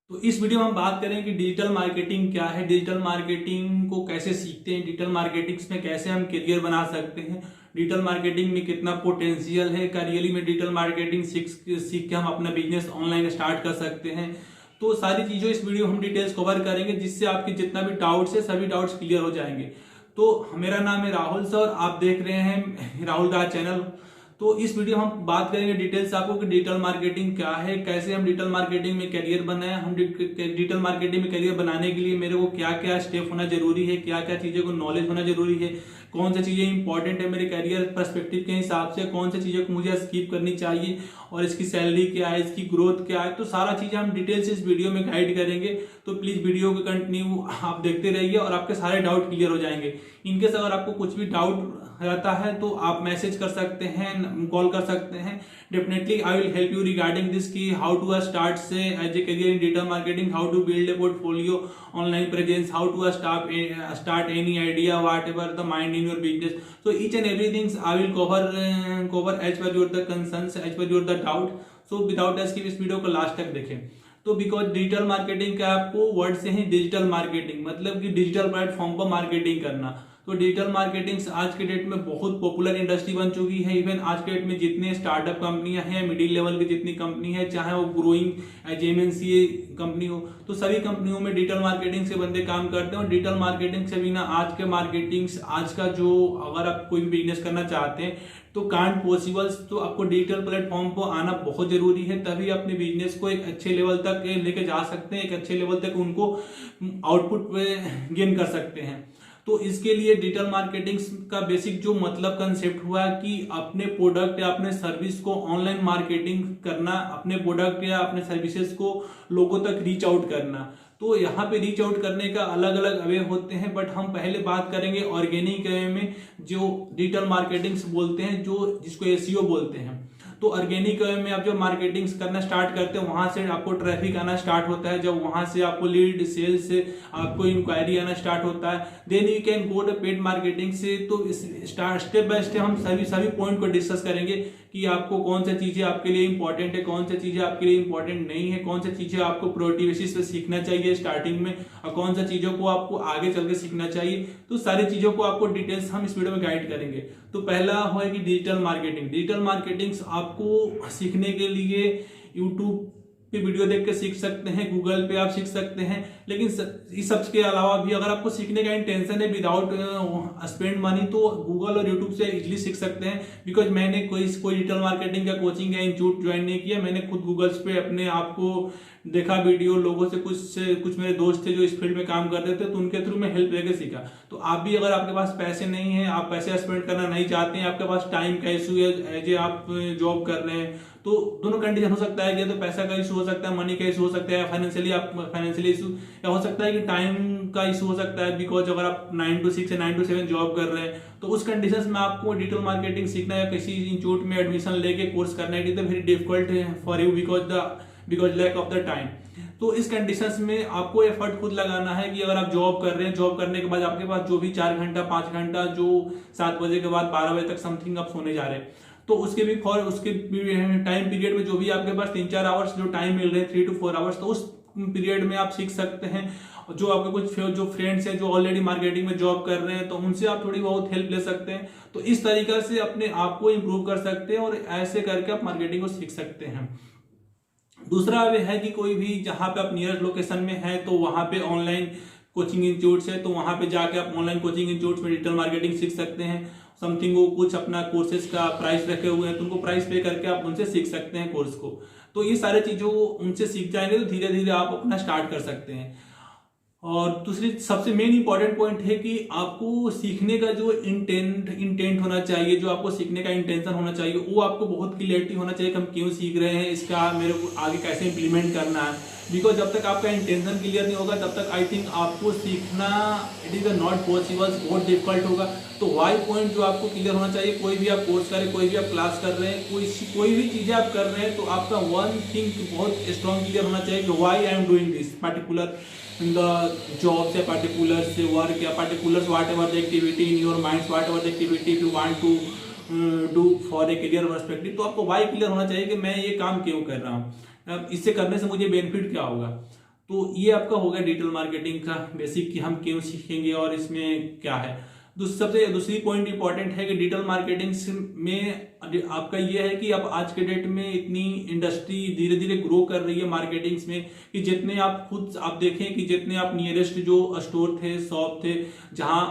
तो इस वीडियो में हम बात करें कि डिजिटल मार्केटिंग क्या है, डिजिटल मार्केटिंग को कैसे सीखते हैं, डिजिटल मार्केटिंग में कैसे हम करियर बना सकते हैं, डिजिटल मार्केटिंग में कितना पोटेंशियल है, क्या रियली में डिजिटल मार्केटिंग सीख के हम अपना बिजनेस ऑनलाइन स्टार्ट कर सकते हैं। तो सारी चीज़ों इस वीडियो हम डिटेल्स कवर करेंगे जिससे आपके जितना भी डाउट्स है सभी डाउट्स क्लियर हो जाएंगे। तो मेरा नाम है राहुल सर, आप देख रहे हैं राहुल का चैनल। तो इस वीडियो में हम बात करेंगे डिटेल्स आपको कि डिजिटल मार्केटिंग क्या है, कैसे हम डिजिटल मार्केटिंग में करियर बनाए, हम डिजिटल मार्केटिंग में करियर बनाने के लिए मेरे को क्या क्या स्टेप होना जरूरी है, क्या क्या चीज़ों को नॉलेज होना जरूरी है, कौन सी चीज़ें इंपॉर्टेंट है मेरे करियर पर्सपेक्टिव के हिसाब से, कौन सी चीज़ों को मुझे स्किप करनी चाहिए और इसकी सैलरी क्या है, इसकी ग्रोथ क्या है। तो सारा चीज़ें हम डिटेल्स इस वीडियो में गाइड करेंगे। तो प्लीज़ वीडियो को कंटिन्यू आप देखते रहिए और आपके सारे डाउट क्लियर हो जाएंगे। इनकेस अगर आपको कुछ भी डाउट रहता है तो आप मैसेज कर सकते हैं, कॉल कर सकते हैं। Definitely I will help you regarding this की हाउ टू स्टार्ट से as a career in digital marketing, how to build a portfolio, online presence, how to start any idea, whatever the mind in your business. So each and everything I will cover as per your the concerns, as per your the doubt. So without us इस video को last तक देखें। तो because digital marketing का आपको word से ही digital marketing मतलब कि डिजिटल प्लेटफॉर्म पर मार्केटिंग करना। तो डिजिटल मार्केटिंग आज के डेट में बहुत पॉपुलर इंडस्ट्री बन चुकी है। इवन आज के डेट में जितने स्टार्टअप कंपनियां हैं, मिडिल लेवल की जितनी कंपनी है, चाहे वो ग्रोइंग एज एमएनसी कंपनी हो, तो सभी कंपनियों में डिजिटल मार्केटिंग से बंदे काम करते हैं। और डिजिटल मार्केटिंग से बिना आज के मार्केटिंग, आज का जो अगर आप कोई भी बिजनेस करना चाहते हैं तो कांट पॉसिबल्स। तो आपको डिजिटल प्लेटफॉर्म पर आना बहुत जरूरी है, तभी अपने बिजनेस को एक अच्छे लेवल तक लेके जा सकते हैं, एक अच्छे लेवल तक उनको आउटपुट गेन कर सकते हैं। तो इसके लिए डिजिटल मार्केटिंग का बेसिक जो मतलब कंसेप्ट हुआ कि अपने प्रोडक्ट या अपने सर्विस को ऑनलाइन मार्केटिंग करना, अपने प्रोडक्ट या अपने सर्विसेज को लोगों तक रीच आउट करना। तो यहाँ पे रीच आउट करने का अलग अलग वे होते हैं, बट हम पहले बात करेंगे ऑर्गेनिक वे में, जो डिजिटल मार्केटिंग बोलते हैं, जो जिसको एसईओ बोलते हैं। तो ऑर्गेनिक वे में आप जब मार्केटिंग करना स्टार्ट करते हैं, वहां से आपको ट्रैफिक आना स्टार्ट होता है। जब वहां से आपको लीड सेल्स से आपको इंक्वायरी आना स्टार्ट होता है, then you can go to paid marketing से। तो स्टेप बाय स्टेप हम सभी पॉइंट को डिस्कस करेंगे कि आपको कौन सी चीजें आपके लिए इंपॉर्टेंट है, कौन सी चीजें आपके लिए इंपॉर्टेंट नहीं है, कौन सी चीजें आपको प्रायोरिटी बेसिस पे सीखना चाहिए स्टार्टिंग में, और कौन सी चीजों को आपको आगे चल के सीखना चाहिए। तो सारी चीजों को आपको डिटेल्स हम इस वीडियो में गाइड करेंगे। तो पहला है कि डिजिटल मार्केटिंग। डिजिटल मार्केटिंग आपको सीखने के लिए यूट्यूब पे वीडियो देख के सीख सकते हैं, गूगल पे आप सीख सकते हैं, लेकिन इस सब के अलावा भी अगर आपको सीखने का इंटेंशन है विदाउट स्पेंड मनी, तो गूगल और यूट्यूब से इजीली सीख सकते हैं। बिकॉज मैंने कोई डिजिटल मार्केटिंग का कोचिंग या इंस्टीट्यूट ज्वाइन नहीं किया, मैंने खुद गूगल पे अपने आप को देखा वीडियो, लोगों से कुछ मेरे दोस्त थे जो इस फील्ड में काम कर रहे थे, तो उनके थ्रू मैं हेल्प लेके सीखा। तो आप भी अगर आपके पास पैसे नहीं है, आप पैसे स्पेंड करना नहीं चाहते हैं, आपके पास टाइम का इशू है, एज ए आप जॉब कर रहे हैं, तो दोनों कंडीशन हो सकता है कि तो पैसा का इशू हो सकता है, मनी का इशू हो सकता है, फाइनेंशियली इशू, या हो सकता है कि टाइम का इशू हो सकता है। बिकॉज अगर आप 9 to 6 या 9 to 7 जॉब कर रहे हैं, तो उस कंडीशन में आपको डिजिटल मार्केटिंग सीखना या किसी इंस्टीट्यूट में एडमिशन लेके कोर्स करना है, very difficult for you because lack of the time. तो इस कंडीशंस में आपको एफर्ट खुद लगाना है कि अगर आप जॉब कर रहे हैं, जॉब करने के बाद आपके पास जो भी 4 घंटा 5 घंटा, जो 7 बजे के बाद 12 बजे तक समथिंग आप सोने जा रहे हैं, तो उसके टाइम पीरियड में जो भी आपके पास 3-4 आवर्स जो टाइम मिल रहे हैं, 3 to 4 आवर्स, तो उस पीरियड में आप सीख सकते हैं। जो आपके कुछ जो फ्रेंड्स हैं जो ऑलरेडी मार्केटिंग में जॉब कर रहे हैं, तो उनसे आप थोड़ी बहुत हेल्प ले सकते हैं। तो इस तरीका से अपने आप को इंप्रूव कर सकते हैं और ऐसे करके आप मार्केटिंग को सीख सकते हैं। दूसरा वे है कि कोई भी जहां पे आप नियरेस्ट लोकेशन में है, तो वहां पे ऑनलाइन कोचिंग इंस्टीट्यूट्स है, तो वहां पे जाके आप ऑनलाइन कोचिंग इंस्टीट्यूट्स में डिजिटल मार्केटिंग सीख सकते हैं। समथिंग वो कुछ अपना कोर्सेज का प्राइस रखे हुए हैं, तो उनको प्राइस पे करके आप उनसे सीख सकते हैं कोर्स को। तो ये सारे चीजों उनसे सीख जाएंगे तो धीरे धीरे आप अपना स्टार्ट कर सकते हैं। और दूसरी सबसे मेन इंपॉर्टेंट पॉइंट है कि आपको सीखने का जो इंटेंट होना चाहिए, जो आपको सीखने का इंटेंशन होना चाहिए, वो आपको बहुत क्लियरिटी होना चाहिए कि हम क्यों सीख रहे हैं, इसका मेरे को आगे कैसे इंप्लीमेंट करना है। बिकॉज जब तक आपका इंटेंशन क्लियर नहीं होगा, तब तक आई थिंक आपको सीखना इट इज नॉट पॉसिबल, बहुत डिफिकल्ट होगा। तो वाई पॉइंट जो आपको क्लियर होना चाहिए, कोई भी आप कोर्स करें, कोई भी आप क्लास कर रहे हैं, कोई भी चीजें आप कर रहे हैं, तो आपका वन थिंग बहुत स्ट्रॉन्ग क्लियर होना चाहिए कि why I am doing this particular in the jobs या particular work या particulars whatever the activity in your minds, whatever the activity if you want to do for a career perspective। तो आपको why clear होना चाहिए कि मैं ये काम क्यों कर रहा हूँ, इससे करने से मुझे बेनिफिट क्या होगा। तो ये आपका हो गया डिजिटल मार्केटिंग का बेसिक कि हम क्यों सीखेंगे और इसमें क्या है। सबसे दूसरी पॉइंट इंपॉर्टेंट है कि डिजिटल मार्केटिंग में आपका ये है कि अब आज के डेट में इतनी इंडस्ट्री धीरे धीरे ग्रो कर रही है मार्केटिंग्स में कि जितने आप खुद आप देखें कि जितने आप नियरेस्ट जो स्टोर थे, शॉप थे, जहां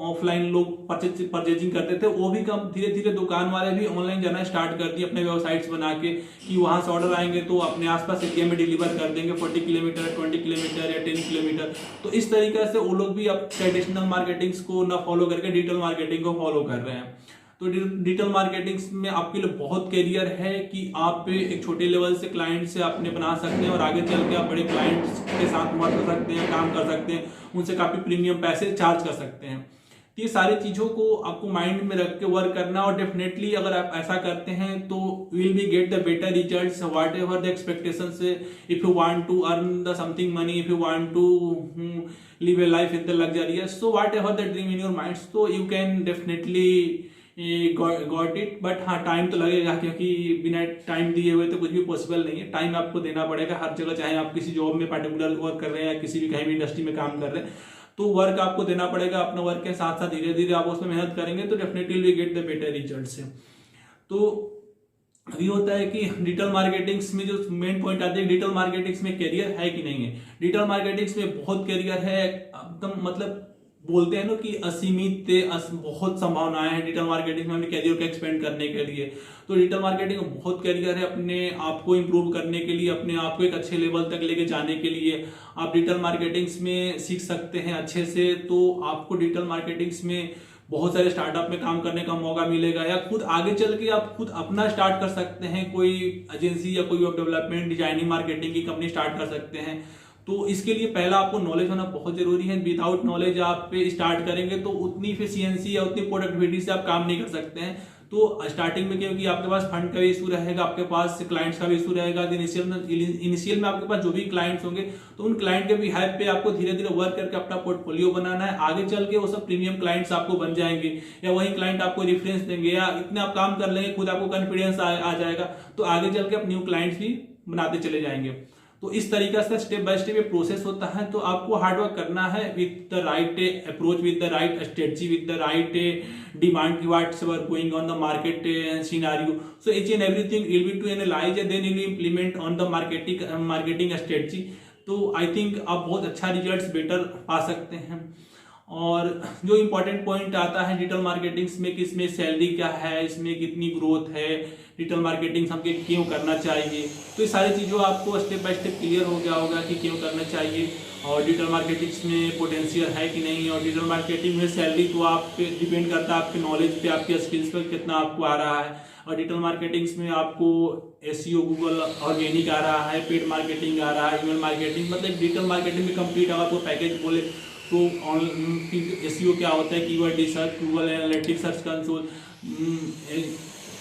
ऑफलाइन लोग परचेजिंग करते थे, वो भी कम धीरे धीरे दुकान वाले भी ऑनलाइन जाना स्टार्ट कर दिए अपने वेबसाइट्स बना के कि वहां से ऑर्डर आएंगे तो अपने आसपास एरिया में डिलीवर कर देंगे 40 किलोमीटर, 20 किलोमीटर या 10 किलोमीटर। तो इस तरीके से वो लोग भी अब ट्रेडिशनल मार्केटिंग्स को ना फॉलो करके डिजिटल मार्केटिंग को फॉलो कर रहे हैं। तो डिजिटल मार्केटिंग में आपके लिए बहुत कैरियर है कि आप एक छोटे लेवल से क्लाइंट से अपने बना सकते हैं और आगे चल के आप बड़े क्लाइंट्स के साथ वर्क कर सकते हैं, काम कर सकते हैं, उनसे काफी प्रीमियम पैसे चार्ज कर सकते हैं। ये सारी चीजों को आपको माइंड में रख के वर्क करना, और डेफिनेटली अगर आप ऐसा करते हैं तो will be get the better results whatever the expectations. If you want to earn the something money, if you want to live a life in the luxurious, so whatever the dream in your mind, तो you can definitely got it. But हाँ, time तो लगेगा, क्योंकि बिना time दिए हुए तो कुछ भी पॉसिबल नहीं है। टाइम आपको देना पड़ेगा हर जगह, चाहे आप किसी जॉब में पर्टिकुलर वर्क कर रहे हैं या किसी भी कहीं भी इंडस्ट्री में काम कर रहे हैं, तो वर्क आपको देना पड़ेगा। अपना वर्क के साथ साथ धीरे धीरे आप उसमें मेहनत करेंगे तो definitely will get the better results. तो अभी होता है कि डिजिटल मार्केटिंग्स में जो मेन पॉइंट आते हैं, डिजिटल मार्केटिंग्स में कैरियर है कि नहीं है। डिजिटल मार्केटिंग्स में बहुत कैरियर है, एकदम मतलब बोलते हैं ना कि असीमित बहुत संभावनाएं हैं डिजिटल मार्केटिंग में अपने कैरियर को एक्सपेंड करने के लिए। तो डिजिटल मार्केटिंग में बहुत कैरियर है अपने आप को इंप्रूव करने के लिए, अपने आप को एक अच्छे लेवल तक लेके जाने के लिए। आप डिजिटल मार्केटिंग्स में सीख सकते हैं अच्छे से। तो आपको डिजिटल मार्केटिंग्स में बहुत सारे स्टार्टअप में काम करने का मौका मिलेगा, या खुद आगे चल के आप खुद अपना स्टार्ट कर सकते हैं, कोई एजेंसी या कोई वेब डेवलपमेंट डिजाइनिंग मार्केटिंग की कंपनी स्टार्ट कर सकते हैं। तो इसके लिए पहला आपको नॉलेज होना बहुत जरूरी है। विदाउट नॉलेज आप पे स्टार्ट करेंगे तो उतनी इफिशियंसी या उतनी प्रोडक्टिविटी से आप काम नहीं कर सकते हैं। तो स्टार्टिंग में क्योंकि आपके पास फंड का भी इशू रहेगा, आपके पास क्लाइंट्स का भी इशू रहेगा, इनिशियल में आपके पास जो भी क्लाइंट्स होंगे तो उन क्लाइंट के भी हेल्प पे आपको धीरे धीरे वर्क करके अपना पोर्टफोलियो बनाना है। आगे चल के वो सब प्रीमियम क्लाइंट्स आपको बन जाएंगे, या वही क्लाइंट आपको रेफरेंस देंगे, या इतने आप काम कर लेंगे खुद आपको कॉन्फिडेंस आ जाएगा, तो आगे चल के आप न्यू क्लाइंट्स भी बनाते चले जाएंगे। तो इस तरीके से स्टेप बाय स्टेप ये प्रोसेस होता है। तो आपको हार्डवर्क करना है with the right approach, with the right strategy, with the right demand what's are going on the market scenario. So each and everything will be to analyse and then you will implement on the marketing strategy. तो I think आप बहुत अच्छा results better पा सकते हैं। और जो important point आता है डिजिटल मार्केटिंग्स में कि इसमें सैलरी क्या है, इसमें कितनी ग्रोथ है, डिजिटल मार्केटिंग हमको क्यों करना चाहिए, तो ये सारी चीज़ों आपको स्टेप बाय स्टेप क्लियर हो गया होगा कि क्यों करना चाहिए, और डिजिटल मार्केटिंग्स में पोटेंशियल है कि नहीं। और डिजिटल मार्केटिंग में सैलरी तो आप पे डिपेंड करता है आपके नॉलेज पे, आपके स्किल्स पे कितना आपको आ रहा है। और डिजिटल मार्केटिंग्स में आपको एसईओ, गूगल ऑर्गेनिक आ रहा है, पेड मार्केटिंग आ रहा है, ईमेल मार्केटिंग, मतलब डिजिटल मार्केटिंग में कंप्लीट अगर आपको पैकेज बोले तो एसईओ क्या होता है, keyword research, Google analytics, search console,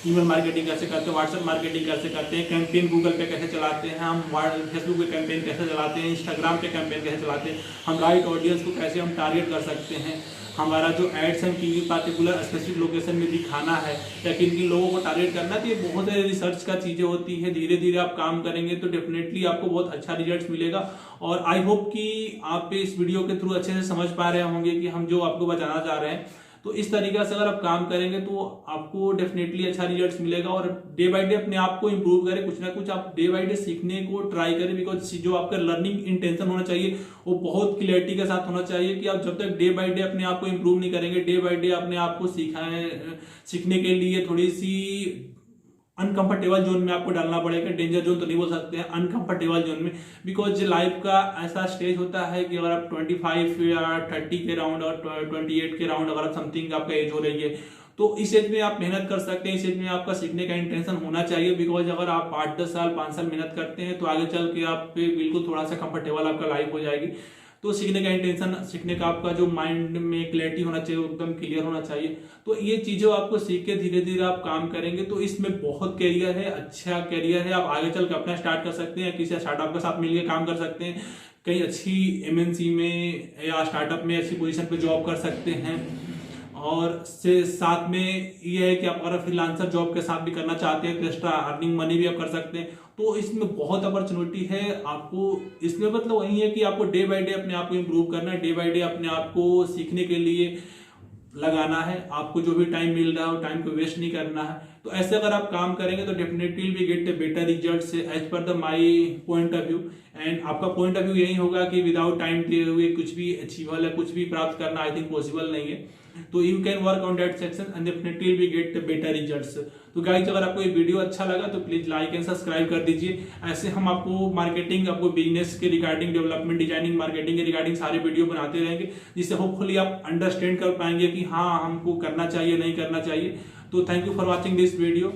email marketing कैसे करते हैं, व्हाट्सएप मार्केटिंग कैसे करते हैं, कैंपेन गूगल पे कैसे चलाते हैं, हम फेसबुक पे कैंपेन कैसे चलाते हैं, इंस्टाग्राम पे कैंपेन कैसे चलाते हैं, हम राइट ऑडियंस को कैसे हम टारगेट कर सकते हैं, हमारा जो एड्स हम किसी पार्टिकुलर स्पेसिफिक लोकेशन में दिखाना है या किन किन लोगों को टारगेट करना है। तो ये बहुत सारे रिसर्च का चीज़ें होती है। धीरे धीरे आप काम करेंगे तो डेफिनेटली आपको बहुत अच्छा रिजल्ट मिलेगा। और आई होप कि आप इस वीडियो के थ्रू अच्छे से समझ पा रहे होंगे कि हम जो आपको बताना चाह रहे हैं। तो इस तरीके से अगर आप काम करेंगे तो आपको डेफिनेटली अच्छा रिजल्ट्स मिलेगा। और डे बाय डे अपने आप को इंप्रूव करें, कुछ ना कुछ आप डे बाय डे सीखने को ट्राई करें, बिकॉज जो आपका लर्निंग इंटेंशन होना चाहिए वो बहुत क्लियरिटी के साथ होना चाहिए कि आप जब तक डे बाय डे अपने आप को इंप्रूव नहीं करेंगे, डे बाय डे अपने आप को सीखने के लिए थोड़ी सी अनकंफर्टेबल जोन में आपको डालना पड़ेगा। डेंजर जोन तो नहीं बोल सकते हैं, अनकंफर्टेबल जोन में, बिकॉज लाइफ का ऐसा स्टेज होता है कि अगर आप 25 या 30 के राउंड और 28 के राउंड अगर समथिंग आपका एज हो रही है तो इस एज में आप मेहनत कर सकते हैं। इस एज में आपका सीखने का इंटेंशन होना चाहिए, बिकॉज अगर आप 8-10 साल 5 साल मेहनत करते हैं तो आगे चल के आप बिल्कुल थोड़ा सा कंफर्टेबल आपका लाइफ हो जाएगी। तो सीखने का इंटेंशन, सीखने का आपका जो माइंड में क्लैरिटी होना चाहिए, एकदम क्लियर होना चाहिए। तो ये चीज़ें आपको सीख के धीरे धीरे आप काम करेंगे तो इसमें बहुत कैरियर है, अच्छा कैरियर है। आप आगे चल के अपना स्टार्ट कर सकते हैं, किसी स्टार्टअप के साथ मिलकर काम कर सकते हैं, कहीं अच्छी एमएनसी में या स्टार्टअप में अच्छी पोजीशन पे जॉब कर सकते हैं। और से साथ में ये है कि आप अगर फ्रीलांसर जॉब के साथ भी करना चाहते हैं तो एक्स्ट्रा अर्निंग मनी भी आप कर सकते हैं। तो इसमें बहुत अपॉर्चुनिटी है आपको। इसमें मतलब वही है कि आपको डे बाय डे अपने आप को इम्प्रूव करना है, डे बाय डे अपने आप को सीखने के लिए लगाना है। आपको जो भी टाइम मिल रहा है वो टाइम को वेस्ट नहीं करना है। तो ऐसे अगर आप काम करेंगे तो definitely we get better results as per the my point of view. And आपका पॉइंट ऑफ व्यू यही होगा कि विदाउट टाइम दिए हुए कुछ भी अचीवेबल है, कुछ भी प्राप्त करना आई थिंक पॉसिबल नहीं है। तो you can work on that section and definitely we get better results. तो गाइस अगर आपको ये वीडियो अच्छा लगा तो प्लीज लाइक एंड सब्सक्राइब कर दीजिए। ऐसे हम आपको मार्केटिंग, आपको बिजनेस के रिगार्डिंग, डेवलपमेंट, डिजाइनिंग, मार्केटिंग के रिगार्डिंग सारे वीडियो बनाते रहेंगे, जिससे होपफुली आप अंडरस्टैंड कर पाएंगे कि हाँ हमको करना चाहिए नहीं करना चाहिए। तो thank you for watching this video.